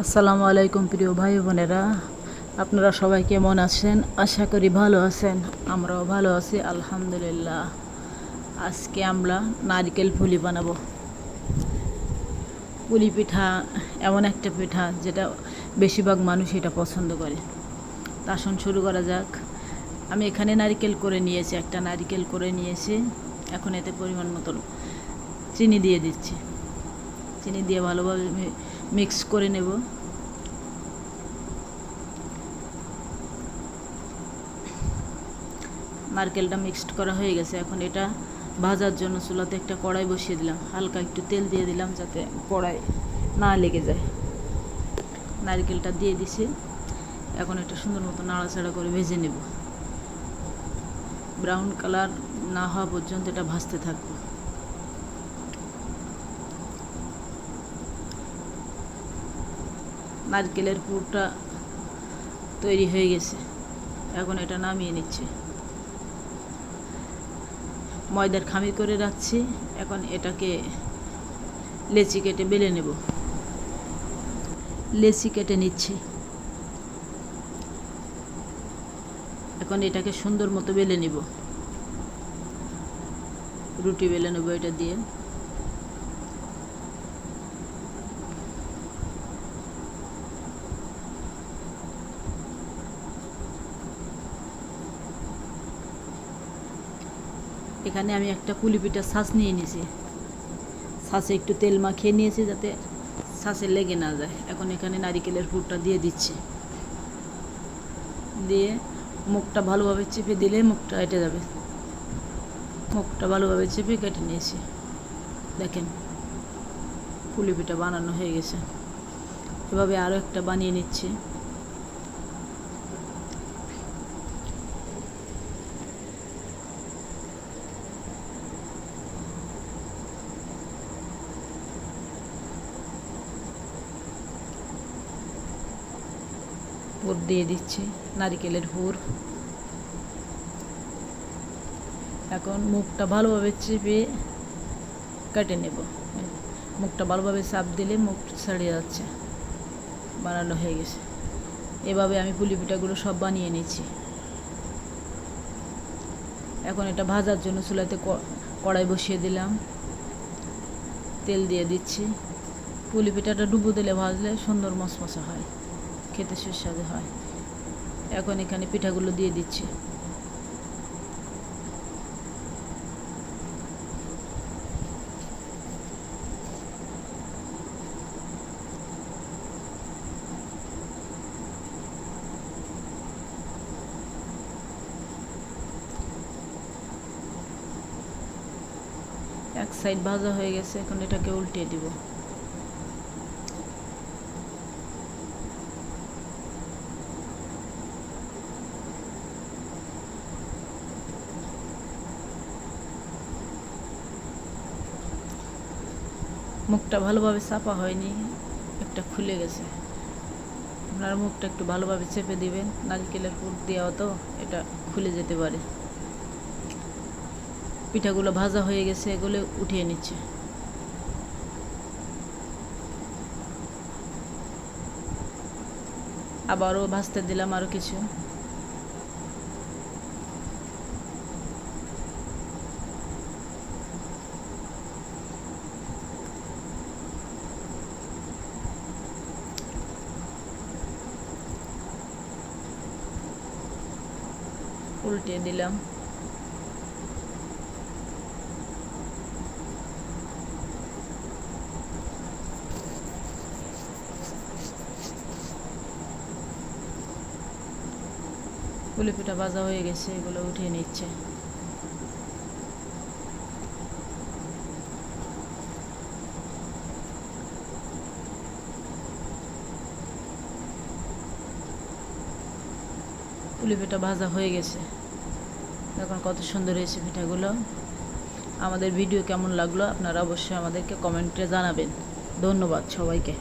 আসসালামু আলাইকুম প্রিয় ভাই বোনেরা, আপনারা সবাই কেমন আছেন? আশা করি ভালো আছেন। আমরাও ভালো আছি আলহামদুলিল্লাহ। আজকে আমরা নারকেল পুলি বানাবো। পুলি পিঠা এমন একটা পিঠা যেটা বেশিরভাগ মানুষ এটা পছন্দ করে। তা আসুন শুরু করা যাক। আমি এখানে একটা নারকেল করে নিয়েছি। এখন এতে পরিমাণ মতো চিনি দিয়ে দিচ্ছি। চিনি দিয়ে ভালোভাবে মিক্স করে নেব। নারকেলটা মিক্সড করা হয়ে গেছে। এখন এটা ভাজার জন্য চুলাতে একটা কড়াই বসিয়ে দিলাম। হালকা একটু তেল দিয়ে দিলাম যাতে কড়াই না লেগে যায়। নারকেলটা দিয়ে দিছি। এখন এটা সুন্দর মতো নাড়াচাড়া করে ভেজে নেব। ব্রাউন কালার না হওয়া পর্যন্ত এটা ভাজতে থাকবো। নারকেলের পুরটা তৈরি হয়ে গেছে। এখন এটা নামিয়ে নিচ্ছি। ময়দার খামির করে রাখছি। এখন এটাকে লেচি কেটে বেলে নেব। লেচি কেটে নিচ্ছি। এখন এটাকে সুন্দর মতো বেলে নিব। রুটি বেলে নেব এটা দিয়ে। এখানে আমি একটা পুলি পিঠার ছাঁচ নিয়ে নিয়েছি। ছাঁচে একটু তেল মাখিয়ে নিয়েছি যাতে ছাঁচে লেগে না যায়। এখন এখানে নারিকেলের পুরটা দিয়ে দিচ্ছি। দিয়ে মুখটা ভালোভাবে চেপে দিলে মুখটা কেটে যাবে। মুখটা ভালোভাবে চেপে কেটে নিয়েছি। দেখেন পুলি পিঠা বানানো হয়ে গেছে। এভাবে আরও একটা বানিয়ে নিচ্ছি। পুর দিয়ে দিচ্ছি, নারিকেলের পুর। এখন মুখটা ভালোভাবে চেপে কেটে নেব। মুখটা ভালোভাবে চাপ দিলে মুখ ছাড়িয়ে যাচ্ছে। বানানো হয়ে গেছে। এভাবে আমি পুলি পিঠাগুলো সব বানিয়ে নিচ্ছি। এখন এটা ভাজার জন্য চুলাতে কড়াই বসিয়ে দিলাম। তেল দিয়ে দিচ্ছি। পুলি পিঠাটা ডুবো দিলে ভাজলে সুন্দর মশমশা হয়, খেতে সুস্বাদু হয়। এখন এখানে পিঠাগুলো দিয়ে দিচ্ছি। এক সাইড ভাজা হয়ে গেছে। এখন এটাকে উল্টিয়ে দিব। মুখটা ভালোভাবে চাপা হয়নি, একটা খুলে গেছে। আপনার মুখটা একটু ভালোভাবে চেপে দিবেন। নারকেলের পুর দেওয়া তো এটা খুলে যেতে পারে। পিঠাগুলো ভাজা হয়ে গেছে, এগুলো উঠিয়ে নিচ্ছে। আবারও ভাজতে দিলাম আরও কিছু। উল্টে দিলাম। পুলি পিঠা ভাজা হয়ে গেছে, এগুলো উঠিয়ে নিচ্ছে। পুলি পিঠা ভাজা হয়ে গেছে। দেখুন কত সুন্দর হয়েছে পিঠাগুলো। আমাদের ভিডিও কেমন লাগলো আপনারা অবশ্যই আমাদেরকে কমেন্টে জানাবেন। ধন্যবাদ সবাইকে।